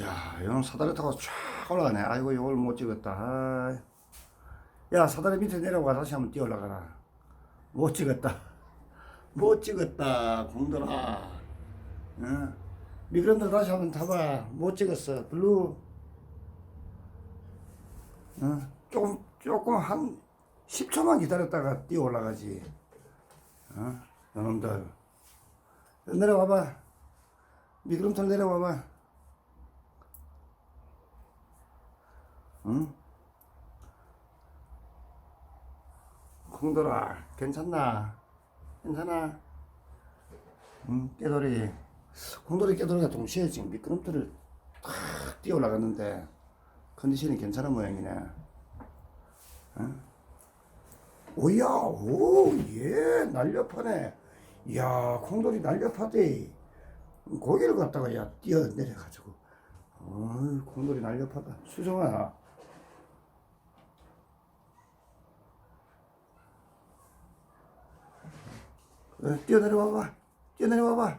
야, 이놈 사다리 타고 쫙 올라가네. 아이고, 이걸 못 찍었다. 아이. 야, 사다리 밑에 내려가 다시 한번 뛰어 올라가라. 못 찍었다. 못 찍었다. 공들아. 어? 미끄럼틀 다시 한번 타봐. 못 찍었어. 블루. 어? 조금 한 10초만 기다렸다가 뛰어 올라가지. 어? 이놈들. 내려와봐. 미끄럼틀 내려와봐. 응? 콩돌아, 괜찮나? 괜찮아? 응, 깨돌이. 콩돌이 깨돌이가 동시에 지금 미끄럼틀을 탁 뛰어 올라갔는데 컨디션이 괜찮은 모양이네. 응? 오야, 오, 예, 날렵하네. 이야, 콩돌이 날렵하대. 고기를 갖다가 야 뛰어 내려가지고. 어이, 콩돌이 날렵하다. 수정아. 뛰어내려와봐. 뛰어내려와봐.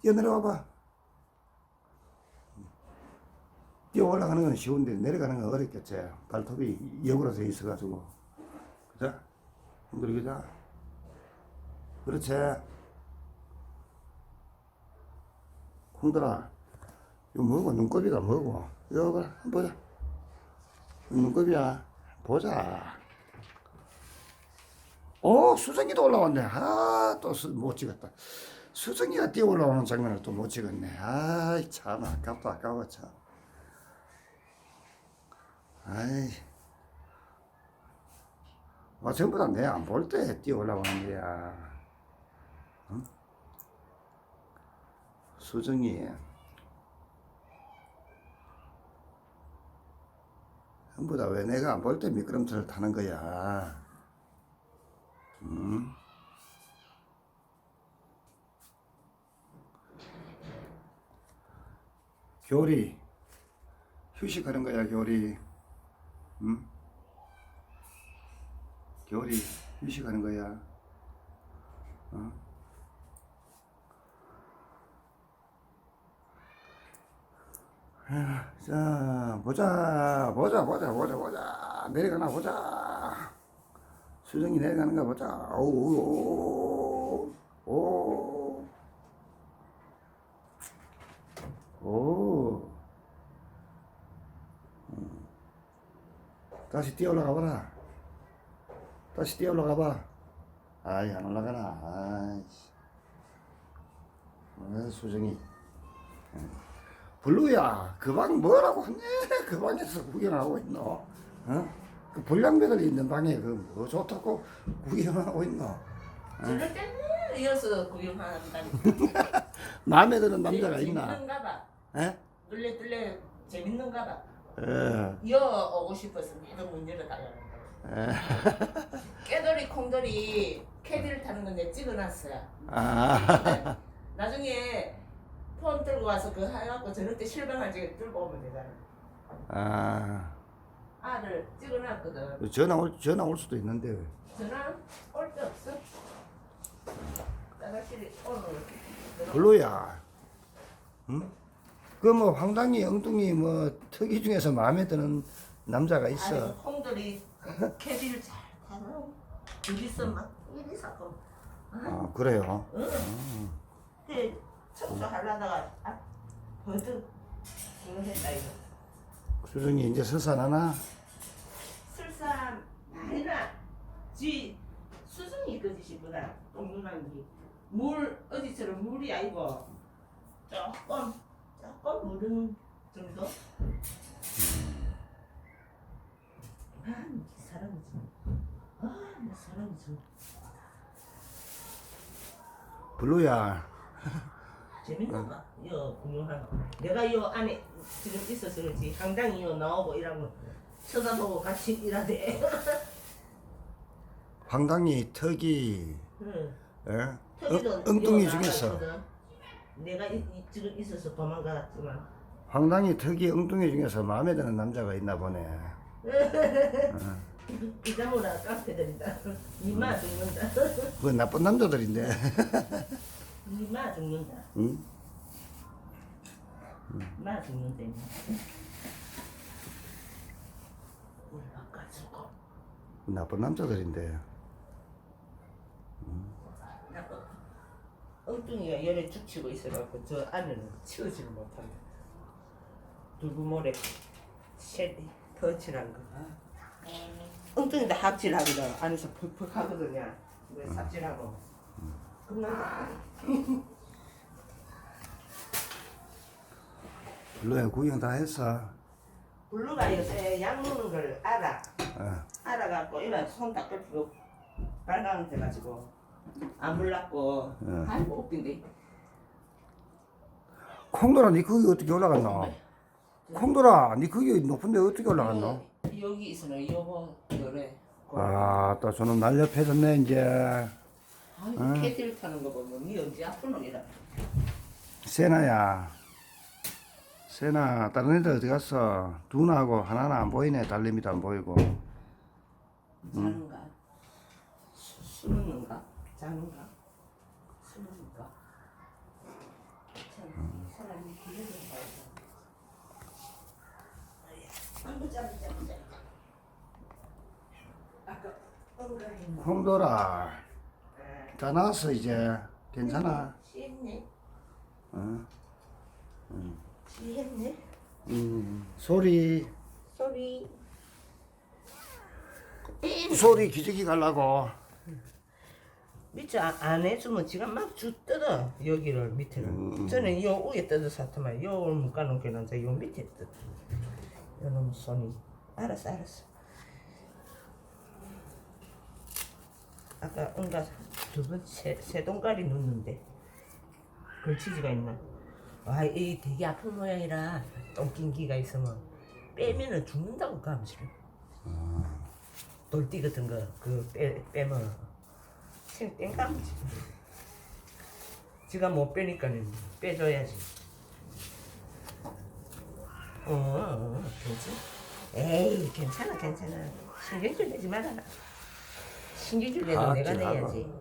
뛰어내려와봐. 뛰어 올라가는 건 쉬운데 내려가는 건 어렵겠지. 발톱이 역으로 돼 있어가지고. 그자? 흔들기자. 그렇지. 홍들아. 이거 뭐고? 눈곱이가 뭐고? 이거 봐라. 한번 보자. 눈곱이야. 보자. 수정이도 올라왔네. 아, 또 못 찍었다. 수정이가 뛰어 올라오는 장면을 또 못 찍었네. 아이, 참, 아깝다, 아까워, 참. 아이. 전부 다 내 안 볼 때 뛰어 올라오는 거야. 응? 수정이. 전부 다 왜 내가 안 볼 때 미끄럼틀을 타는 거야. 응? 교리 휴식하는 거야. 교리. 응? 교리 휴식하는 거야. 어? 자, 보자. 내려가나 보자. 수정이 내려가는 거 보자. 오. 다시 뛰어 올라가 봐라. 다시 뛰어 올라가 봐. 아이, 안 올라가나. 아이씨. 수정이. 블루야, 그 방 뭐라고 하네? 그 방에서 구경하고 있노? 어? 그 불량배들 있는 방에 그 뭐 좋다고 구경하고 있노? 저럴 때는 이어서 구경한다니. 마음에 드는 남자가 있나? 재밌는가 봐. 에? 뚫레 재밌는가 봐. 에. 이어 오고 싶어서 계속 문 열어달라는 거. 깨돌이 콩돌이 캐디를 타는 건 내가 찍어놨어요. 아. 나중에 폰 들고 와서 그거 해갖고 저럴 때 실방할 적에 들고 오면 되잖아. 아. 알을 찍어놨거든. 전화 올 수도 있는데. 전화 올 데 없어. 나가실이 오늘. 블루야. 응? 그 뭐 황당히 엉뚱이 뭐 특이 중에서 마음에 드는 남자가 있어. 아니 콩돌이 캐디를 잘 타고 둘이서 막 이리 사건. 아, 그래요? 응. 근데 청소하려다가 버뜩 그거 했다 이거. 수정이 이제 설사하나? 설사 아니라 지 수승이 거짓이구나. 동그란 게. 물 어디처럼 물이 아니고 조금 무른 정도. 사람이 참. 사람이 참. 블루야. 재밌나 봐. 이거 구경하는 거. 내가 이 안에 지금 있어서 그렇지. 당장 이거 나오고 이러면 쳐다보고 같이 일하대. 황당히 턱이 응. 예? 턱이도 엉뚱이 이거 중에서 나가거든. 내가 지금 있어서 도망갔지만. 황당히 턱이 엉뚱이 중에서 마음에 드는 남자가 있나 보네. 이자모라 깡패들이다. 이마 죽는다. 그 나쁜 남자들인데. 이마 죽는다. 응? 나 죽는데. 올라가지고. 나쁜 남자들인데. 엉뚱이가 열에 죽치고 있어갖고 저 안에는 치우지를 못한다. 두부모래 더 칠한 거. 엉뚱이도 합질하거든. 안에서 퍽퍽 하거든요. 왜 삽질하고. 끝난다. 블루야 구경 다 했어. 블루가 요새 약 먹는 걸 알아. 어. 알아갖고 이래 손 닦을 필요 빨강 돼가지고 안 불났고. 아이고 웃긴데. 콩돌아 니 거기 어떻게 올라갔노? 콩돌아 니 거기 높은데 어떻게 올라갔노? 여기 있으면 요거 요래. 아또 저놈 날렵해졌네 이제. 아이고 캐딜 타는 거 보면 니 언제 아픈 놈이라. 세나야. 세나 다른 애들 어디 갔어? 누나하고 하나는 안 보이네. 달림이도 안 보이고. 자는가? 수는가? 자는가? 수는가? 참 사람이 기회를 봐야 아이고 잠 아까 엉가리 콩돌아 다 나왔어 이제. 괜찮아? 취했네? 어? 취했네? 소리 소리 기저귀 갈라고. 밑에 안 해주면 지가 막 뜯어 여기를 밑에는. 저는 요 위에 뜯어서 하더만 요걸 묶어놓게 놨는데 요 밑에 뜯어. 요놈 손이. 알았어. 아까 응가 두번 세 동가리 넣는데 걸치지가 있나? 아, 이 되게 아픈 모양이라 똥낀기가 있으면 빼면은 죽는다고 감시를. 돌띠 같은 거 그 빼면 땡감지. 지가 못 빼니까는 빼줘야지. 괜찮아. 에이 괜찮아. 신경질 내지 말아라. 신경질 내도 내가 내야지.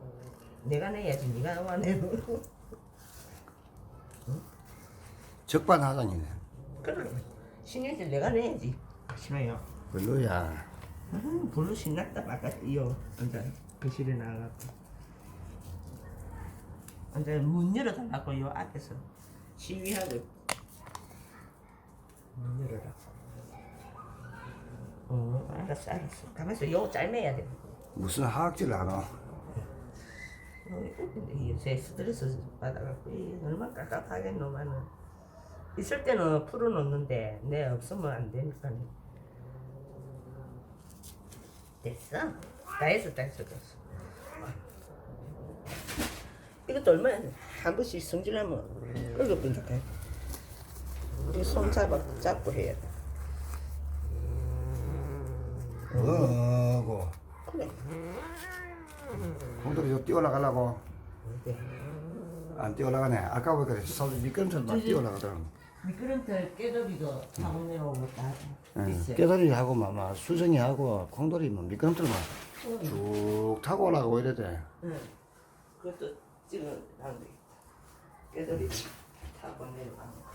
내가 내야지. 네가 와 내고. 적반하장이네. 그래. 신경질 내가 내야지. 싫어요. 별로야. 별로 신났다 바깥이요. 앉아 거실에 나가고. 앉아 문 열어달라고 요 앞에서 시위하고. 문 열어라. 알았어. 가만있어. 요 짧매야 돼. 무슨 하악질 하노? 요새 스트레스 받아갖고 얼마나 깝깝하겠노만은. 있을 때는 풀어놓는데 내 없으면 안 되니까. 됐어. 다 했어. 이것도 얼마야? 한 번씩 성질하면 얼굴분석해. 이 손 잡고 해야 돼. 어고. 그래. 콩돌이 저 뛰어나가려고. 네. 안 뛰어나가네. 아까 보니까 서로 미끄럼처럼 막 뛰어나가더라고. 미끄럼틀 깨돌이도 타고 내려오고 다 있어요. 깨달이 하고 막 수정이 하고 콩돌이 뭐 미끄럼틀 막쭉 타고 올라가고 이래 돼. 응. 그것도 찍어놨는데 깨돌이 타고 내려가는 거.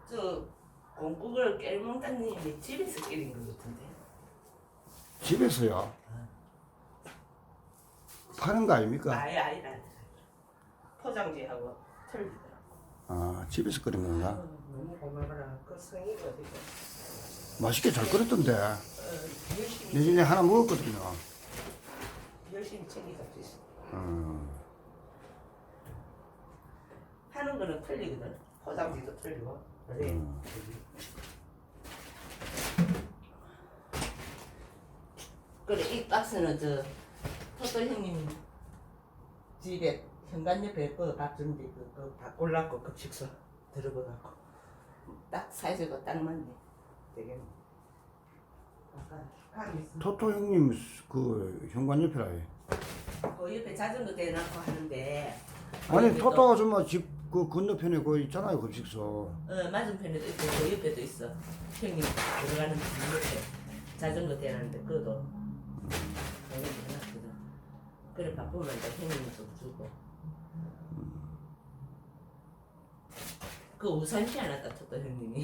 저 공국을 깨먹다는 님이 집에서 끓인 것 같은데. 집에서요? 파는 거 아닙니까? 아예 아니라 포장지하고 털리더라고. 아, 집에서 끓인 건가? 너무 고마워라. 그 성의가 어디가? 맛있게 잘 끓였던데. 열심히 예전에 하나 먹었거든요. 열심히 챙기고 있어. 하는 거는 틀리거든. 포장지도 틀리고. 그래. 그래 이 박스는 저 토토 형님 집에 현관 옆에 그밥 준데 그밥 골랐고 급식소 들어가갖고 딱 사이즈가 딱 맞네. 되게. 아까 가게 있어. 토토 형님 그 현관 옆이라 해. 그 옆에 자전거 대놓고 하는데. 아니 토토 아줌마 집 그 건너편에 그 있잖아요 급식소. 맞은편에도 있고 그 옆에도 있어. 형님 들어가는 집 옆에 자전거 대는데 그것도 내가 해놨거든. 그래 바쁘면 이제 형님도 주고. 그 우산시 하나 따쳤다 형님이.